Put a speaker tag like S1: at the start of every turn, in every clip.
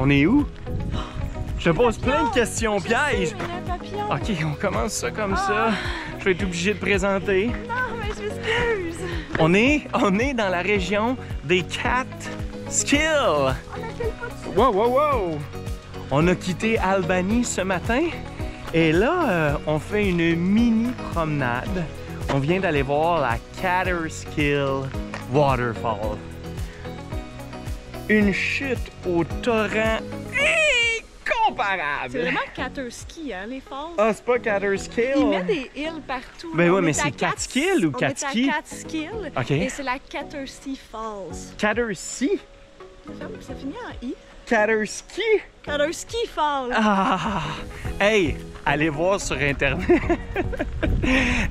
S1: On est où? Je te pose plein de questions pièges.
S2: Ok,
S1: on commence ça comme ça. Je vais être obligé de présenter.
S2: Non, mais je m'excuse.
S1: On est dans la région des Catskills.
S2: On a fait le pas dessus.
S1: Wow, wow, wow! On a quitté Albany ce matin et là, on fait une mini promenade. On vient d'aller voir la Catskill Waterfall. Une chute au torrent incomparable!
S2: C'est vraiment Catterski, hein, les falls?
S1: Ah, c'est pas Catskill?
S2: Il met des hills partout.
S1: Ben
S2: là.
S1: ouais,
S2: On
S1: mais
S2: est à
S1: c'est Catskill ou Catski?
S2: On est à Catskill
S1: OK.
S2: et c'est la Catterski Falls.
S1: Catterski?
S2: Ça finit en I.
S1: Catterski?
S2: Catterski Falls.
S1: Ah! Hey! Allez voir sur Internet!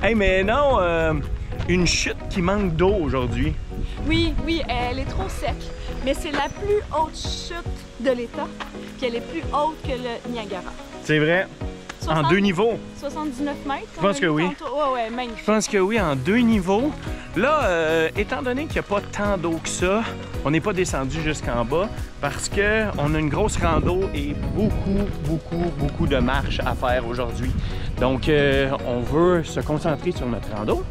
S1: Hey, mais non, une chute qui manque d'eau aujourd'hui.
S2: Oui, elle est trop sec. Mais c'est la plus haute chute de l'État. Puis elle est plus haute que le Niagara.
S1: C'est vrai? En 2 niveaux?
S2: 79 mètres?
S1: Je pense que oui.
S2: Ouais, magnifique.
S1: Je pense que oui, en 2 niveaux. Là, étant donné qu'il n'y a pas tant d'eau que ça, on n'est pas descendu jusqu'en bas parce qu'on a une grosse rando et beaucoup de marches à faire aujourd'hui. Donc, on veut se concentrer sur notre rando.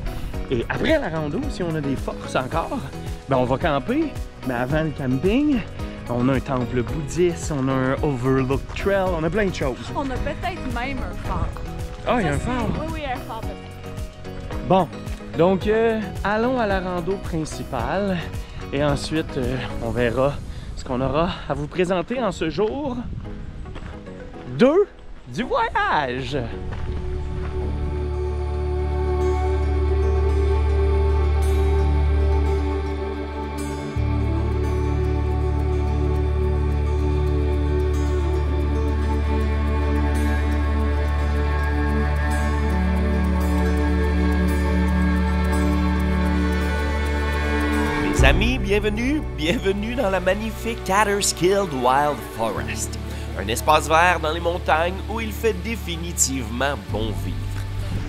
S1: Et après la rando, si on a des forces encore, ben on va camper. Mais avant le camping, on a un temple bouddhiste, on a un overlook trail, on a plein de choses.
S2: On a peut-être même un phare.
S1: Ah, il y a un phare?
S2: Oui, un phare peut-être.
S1: Bon, donc allons à la rando principale et ensuite on verra ce qu'on aura à vous présenter en ce jour 2 du voyage.
S3: Amis, bienvenue dans la magnifique Catterskill Wild Forest. Un espace vert dans les montagnes où il fait définitivement bon vivre.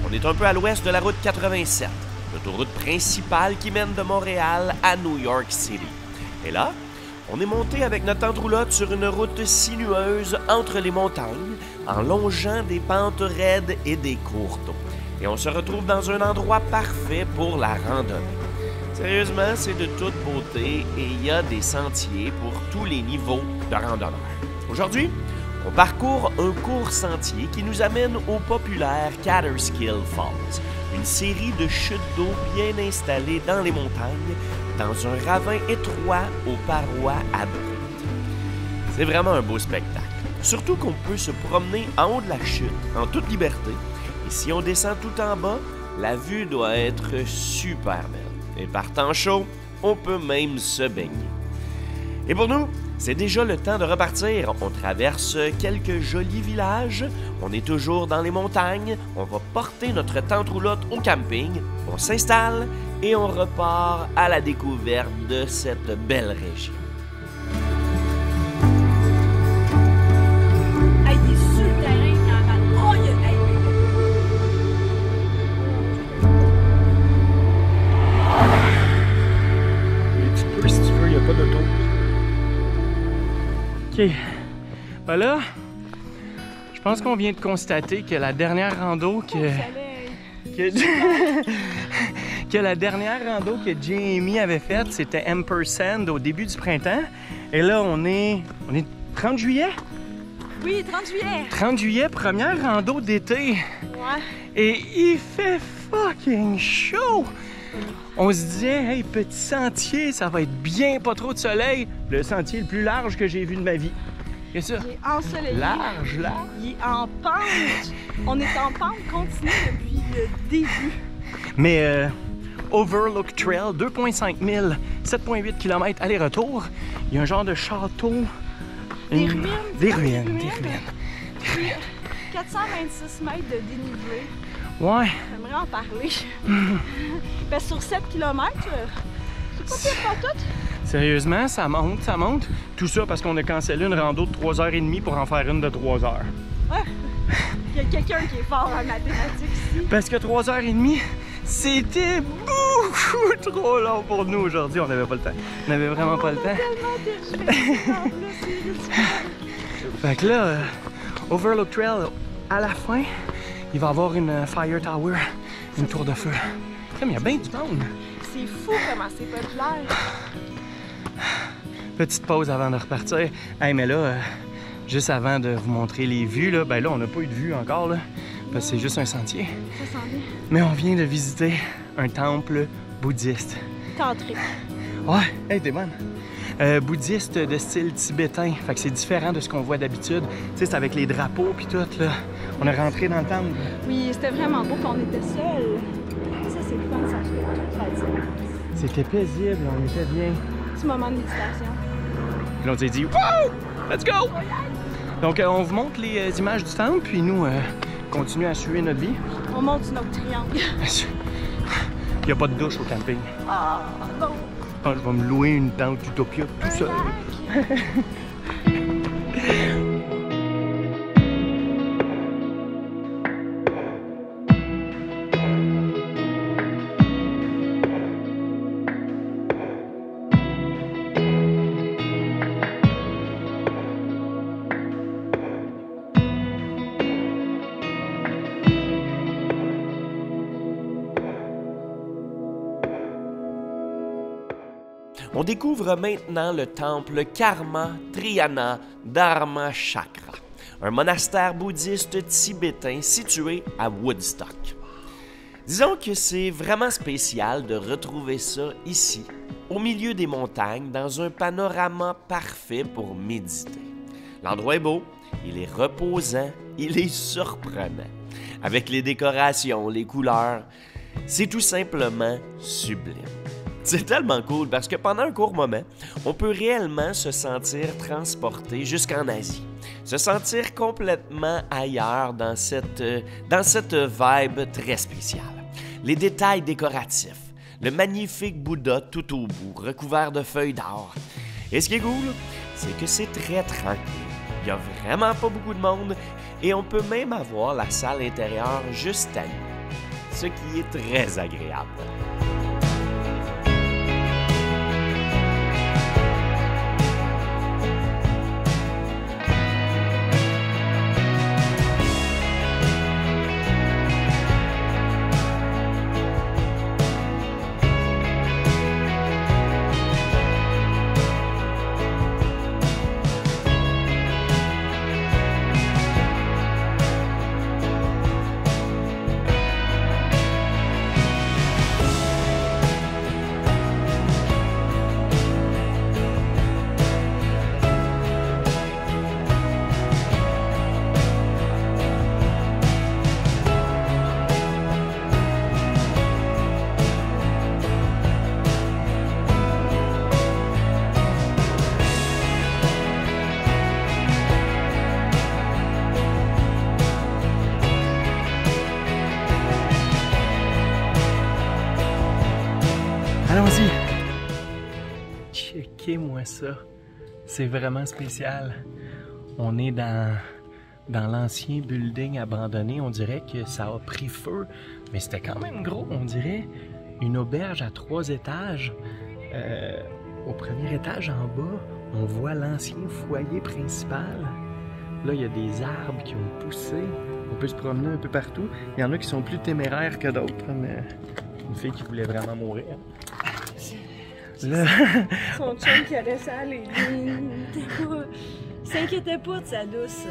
S3: On est un peu à l'ouest de la route 87, l'autoroute principale qui mène de Montréal à New York City. Et là, on est monté avec notre tente roulotte sur une route sinueuse entre les montagnes, en longeant des pentes raides et des cours d'eau. Et on se retrouve dans un endroit parfait pour la randonnée. Sérieusement, c'est de toute beauté et il y a des sentiers pour tous les niveaux de randonneurs. Aujourd'hui, on parcourt un court sentier qui nous amène au populaire Catterskill Falls, une série de chutes d'eau bien installées dans les montagnes, dans un ravin étroit aux parois abruptes. C'est vraiment un beau spectacle, surtout qu'on peut se promener en haut de la chute en toute liberté, et si on descend tout en bas, la vue doit être super belle. Et par temps chaud, on peut même se baigner. Et pour nous, c'est déjà le temps de repartir. On traverse quelques jolis villages, on est toujours dans les montagnes, on va porter notre tente roulotte au camping, on s'installe et on repart à la découverte de cette belle région.
S1: OK. Ben là, je pense qu'on vient de constater que la dernière rando que la dernière rando que Jamie avait faite, c'était Ampersand au début du printemps. Et là, on est 30 juillet?
S2: Oui, 30 juillet.
S1: 30 juillet, première rando d'été.
S2: Ouais.
S1: Et il fait fucking chaud! On se disait, hey, petit sentier, ça va être bien, pas trop de soleil. Le sentier le plus large que j'ai vu de ma vie. Qu'est-ce que ça?
S2: Il est ensoleillé.
S1: Large.
S2: Il est en pente. On est en pente continue depuis le début.
S1: Mais Overlook Trail, 2,5 000, 7,8 km aller-retour. Il y a un genre de château.
S2: Des ruines.
S1: Des ruines.
S2: 426 mètres de dénivelé.
S1: Ouais.
S2: J'aimerais en parler. Parce que sur 7 km, c'est pas pire pas tout.
S1: Sérieusement, ça monte, ça monte. Tout ça parce qu'on a cancellé une rando de 3h30 pour en faire une de 3 heures.
S2: Ouais. Il y a quelqu'un qui est fort en mathématiques ici.
S1: Parce que 3h30, c'était beaucoup trop long pour nous aujourd'hui. On n'avait pas le temps. On n'avait vraiment pas le temps.
S2: Tellement tergiversé.
S1: Fait que là, Overlook Trail, à la fin, il va y avoir une Fire Tower, une tour de feu. Comme il y a bien du monde.
S2: C'est fou comment c'est populaire.
S1: Petite pause avant de repartir. Hey, mais là, juste avant de vous montrer les vues, là, ben là, on n'a pas eu de vue encore, là, parce que c'est juste un sentier.
S2: Ça sent bien.
S1: Mais on vient de visiter un temple bouddhiste.
S2: Tantrique.
S1: Ouais, hey, t'es bonne. Bouddhiste de style tibétain. Fait que c'est différent de ce qu'on voit d'habitude. Tu sais, c'est avec les drapeaux puis tout, là. On est rentré dans le temple.
S2: Oui, c'était vraiment beau qu'on était seuls. Ça, c'est le fun, ça fait toute la différence.
S1: C'était paisible, on était bien.
S2: Petit moment de méditation.
S1: Puis on s'est dit, wow! Let's go! Donc, on vous montre les images du temple, puis nous, continuons à suivre notre vie.
S2: On monte notre triangle.
S1: Il n'y a pas de douche au camping.
S2: Ah, bon.
S1: Je pense que je vais me louer une tente Utopia tout seul.
S3: On découvre maintenant le temple Karma Triyana Dharma Chakra, un monastère bouddhiste tibétain situé à Woodstock. Disons que c'est vraiment spécial de retrouver ça ici, au milieu des montagnes, dans un panorama parfait pour méditer. L'endroit est beau, il est reposant, il est surprenant. Avec les décorations, les couleurs, c'est tout simplement sublime. C'est tellement cool parce que pendant un court moment, on peut réellement se sentir transporté jusqu'en Asie, se sentir complètement ailleurs dans cette vibe très spéciale. Les détails décoratifs, le magnifique Bouddha tout au bout, recouvert de feuilles d'or. Et ce qui est cool, c'est que c'est très tranquille. Il n'y a vraiment pas beaucoup de monde et on peut même avoir la salle intérieure juste à nous, ce qui est très agréable.
S1: Allons-y! Checkez-moi ça. C'est vraiment spécial. On est dans l'ancien building abandonné. On dirait que ça a pris feu, mais c'était quand même gros. On dirait une auberge à 3 étages. Au premier étage en bas, on voit l'ancien foyer principal. Là, il y a des arbres qui ont poussé. On peut se promener un peu partout. Il y en a qui sont plus téméraires que d'autres, comme une fille qui voulait vraiment mourir. Là...
S2: Son chum qui a laissé aller. S'inquiétait pas de sa douce.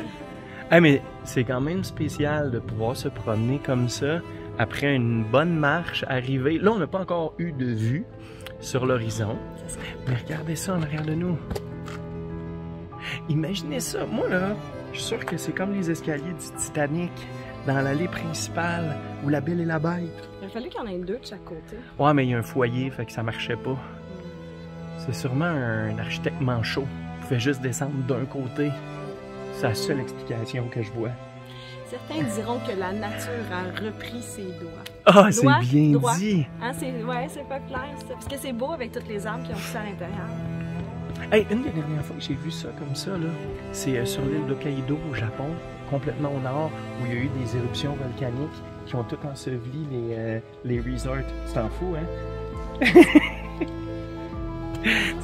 S1: Ah, mais c'est quand même spécial de pouvoir se promener comme ça après une bonne marche, arriver. Là, on n'a pas encore eu de vue sur l'horizon. Mais regardez ça en arrière de nous. Imaginez ça. Moi, là, je suis sûr que c'est comme les escaliers du Titanic dans l'allée principale où la Belle et la Bête.
S2: Il a fallu qu'il y en ait 2 de chaque côté.
S1: Ouais, mais il y a un foyer, fait que ça marchait pas. C'est sûrement un architecte manchot. Il pouvait juste descendre d'un côté. C'est la seule explication que je vois.
S2: Certains diront que la nature a repris ses doigts.
S1: Ah, c'est bien
S2: droit.
S1: dit!
S2: Hein, c'est pas clair, ça. Parce que c'est beau avec toutes les arbres qui ont poussé à l'intérieur.
S1: Hey, une des dernières fois que j'ai vu ça comme ça, là, c'est sur l'île d'Hokkaido au Japon, complètement au nord, où il y a eu des éruptions volcaniques qui ont tout enseveli les resorts. Tu t'en fous, hein?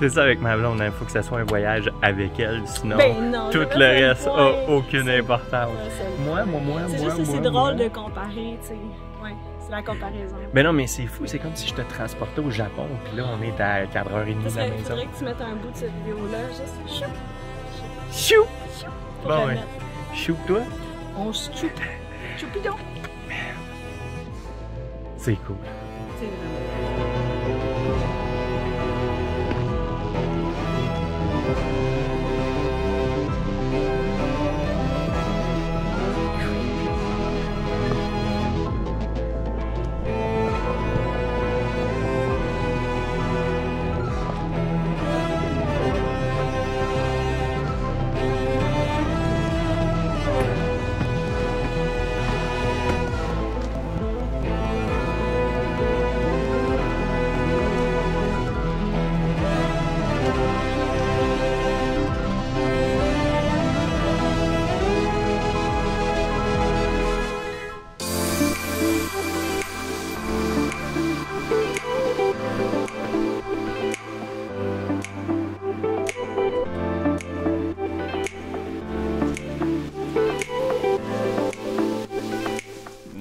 S1: C'est ça avec ma blonde, il faut que ça soit un voyage avec elle, sinon
S2: Ben non,
S1: tout
S2: c'est
S1: le
S2: pas
S1: reste
S2: ça,
S1: a
S2: ouais.
S1: aucune importance.
S2: Ouais, c'est juste que c'est drôle de comparer, tu sais. Ouais, c'est la comparaison.
S1: Ben non, mais c'est fou, c'est comme si je te transportais au Japon, puis là on est à 4h30 de la maison.
S2: Faudrait que tu mettes un bout de cette vidéo-là, juste chou,
S1: Chou!
S2: chou, pour
S1: Bon,
S2: la
S1: ouais.
S2: mettre.
S1: Chou, toi?
S2: On se choupe. Choupidon.
S1: C'est cool.
S2: C'est vraiment...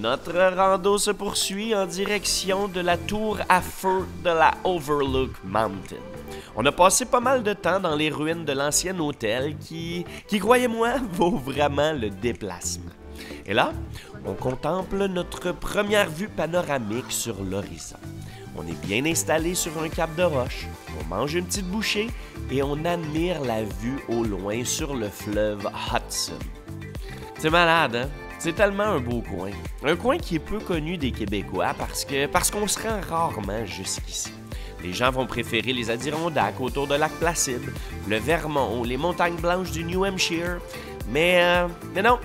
S3: Notre rando se poursuit en direction de la tour à feu de la Overlook Mountain. On a passé pas mal de temps dans les ruines de l'ancien hôtel qui croyez-moi, vaut vraiment le déplacement. Et là, on contemple notre première vue panoramique sur l'horizon. On est bien installé sur un cap de roche, on mange une petite bouchée et on admire la vue au loin sur le fleuve Hudson. C'est malade, hein? C'est tellement un beau coin. Un coin qui est peu connu des Québécois parce qu'on se rend rarement jusqu'ici. Les gens vont préférer les Adirondacks autour de Lac Placide, le Vermont, les montagnes blanches du New Hampshire. Mais non,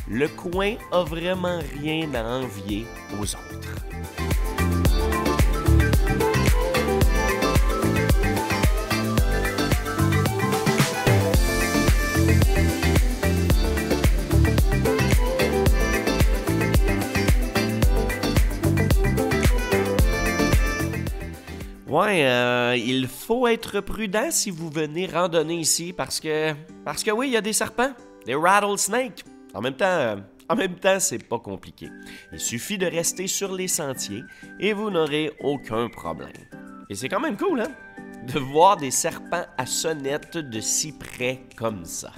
S3: le coin a vraiment rien à envier aux autres. Ouais, il faut être prudent si vous venez randonner ici parce que oui, il y a des serpents, des rattlesnakes. En même temps, c'est pas compliqué. Il suffit de rester sur les sentiers et vous n'aurez aucun problème. Et c'est quand même cool, hein, de voir des serpents à sonnette de si près comme ça.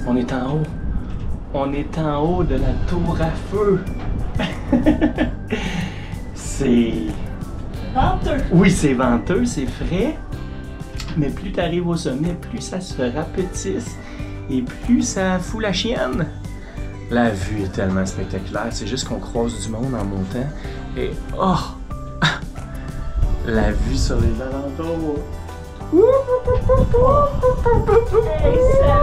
S1: On est en haut. On est en haut de la tour à feu. C'est...
S2: Venteux.
S1: Oui, c'est venteux, c'est frais. Mais plus tu arrives au sommet, plus ça se rapetisse et plus ça fout la chienne. La vue est tellement spectaculaire. C'est juste qu'on croise du monde en montant. Et oh! La vue sur les alentours.
S2: Hey, ça...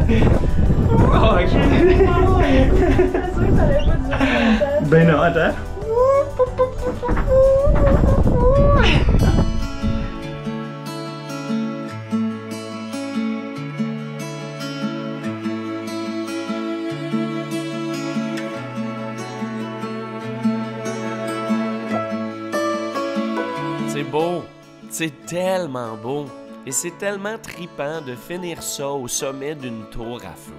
S1: Oh, ok.
S2: C'est sûr que ça allait pas durer longtemps.
S1: Ben non, attends.
S3: C'est beau, c'est tellement beau. Et c'est tellement tripant de finir ça au sommet d'une tour à feu.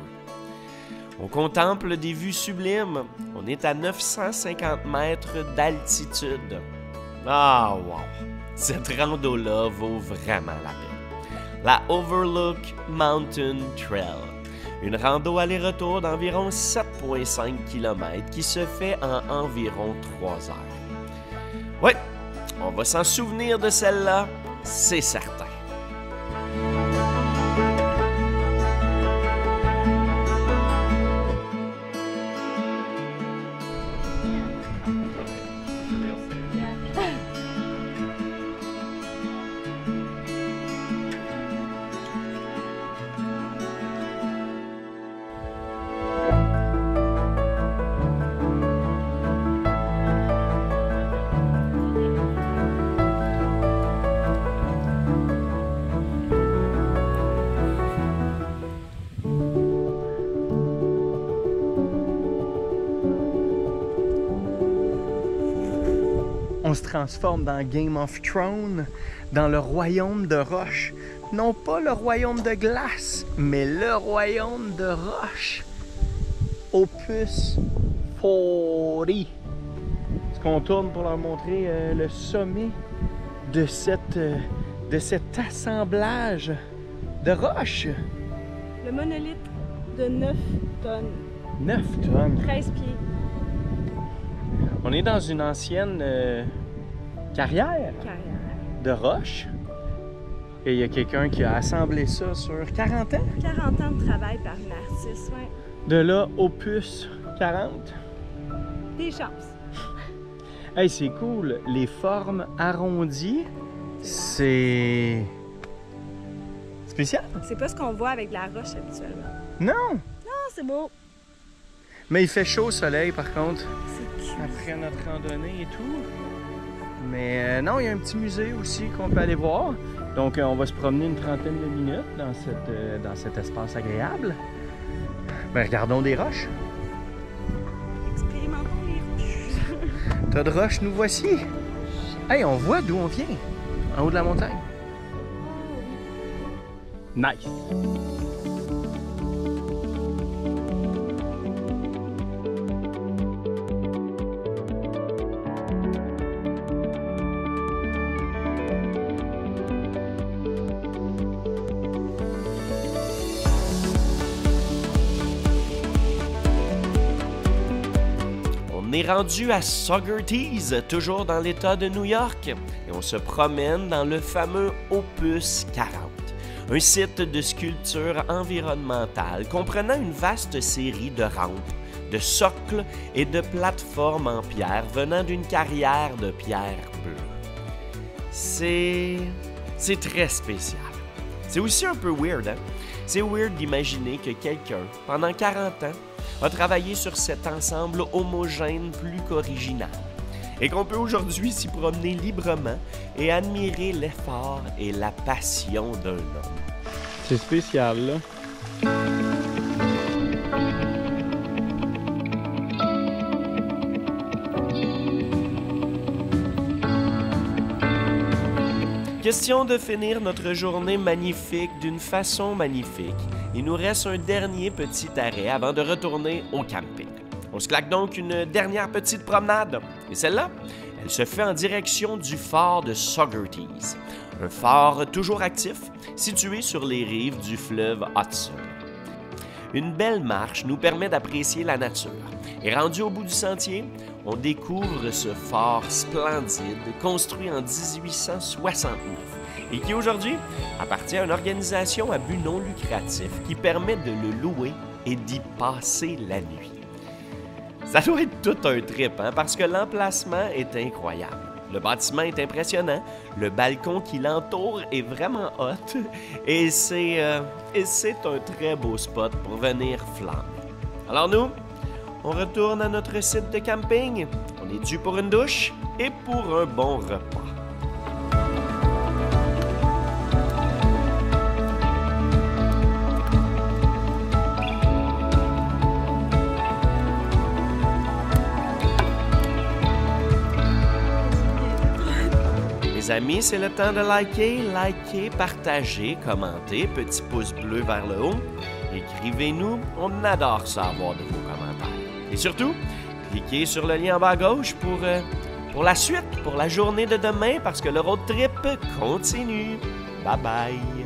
S3: On contemple des vues sublimes. On est à 950 mètres d'altitude. Ah, wow! Cette rando-là vaut vraiment la peine. La Overlook Mountain Trail. Une rando aller-retour d'environ 7,5 km qui se fait en environ 3 heures. Oui, on va s'en souvenir de celle-là, c'est certain.
S1: se transforme dans Game of Thrones, dans le royaume de roche. Non pas le royaume de glace, mais le royaume de roche. Opus 40. Est-ce qu'on tourne pour leur montrer le sommet de cet assemblage de roches?
S2: Le monolithe de 9 tonnes.
S1: 9 tonnes.
S2: 13 pieds.
S1: On est dans une ancienne carrière de roches. Et il y a quelqu'un qui a assemblé ça sur 40 ans.
S2: 40 ans de travail par une artiste, ouais.
S1: De là, opus 40.
S2: Des chances.
S1: Hey, c'est cool. Les formes arrondies, c'est spécial.
S2: C'est pas ce qu'on voit avec de la roche habituellement.
S1: Non!
S2: Non, c'est beau.
S1: Mais il fait chaud au soleil, par contre,
S2: C'est cute.
S1: après notre randonnée et tout. Mais non, il y a un petit musée aussi qu'on peut aller voir. Donc, on va se promener une trentaine de minutes dans cet espace agréable. Ben, regardons des roches.
S2: Expérimentons les roches.
S1: Tas de roches, nous voici. Hey, on voit d'où on vient, en haut de la montagne. Nice.
S3: On est rendu à Saugerties, toujours dans l'État de New York, et on se promène dans le fameux Opus 40, un site de sculpture environnementale comprenant une vaste série de rampes, de socles et de plateformes en pierre venant d'une carrière de pierre bleue. C'est très spécial. C'est aussi un peu weird, hein? C'est weird d'imaginer que quelqu'un, pendant 40 ans, a travaillé sur cet ensemble homogène plus qu'original, et qu'on peut aujourd'hui s'y promener librement et admirer l'effort et la passion d'un homme.
S1: C'est spécial, là.
S3: Question de finir notre journée magnifique d'une façon magnifique. Il nous reste un dernier petit arrêt avant de retourner au camping. On se claque donc une dernière petite promenade. Et celle-là, elle se fait en direction du fort de Saugerties. Un fort toujours actif, situé sur les rives du fleuve Hudson. Une belle marche nous permet d'apprécier la nature. Et rendu au bout du sentier, on découvre ce fort splendide construit en 1869 et qui aujourd'hui appartient à une organisation à but non lucratif qui permet de le louer et d'y passer la nuit. Ça doit être tout un trip, hein, parce que l'emplacement est incroyable. Le bâtiment est impressionnant, le balcon qui l'entoure est vraiment hot et c'est un très beau spot pour venir flâner. Alors nous, on retourne à notre site de camping. On est dû pour une douche et pour un bon repas. Les amis, c'est le temps de liker, partager, commenter, petit pouce bleu vers le haut. Écrivez-nous, on adore savoir de vos commentaires. Et surtout, cliquez sur le lien en bas à gauche pour la suite, pour la journée de demain, parce que le road trip continue. Bye bye!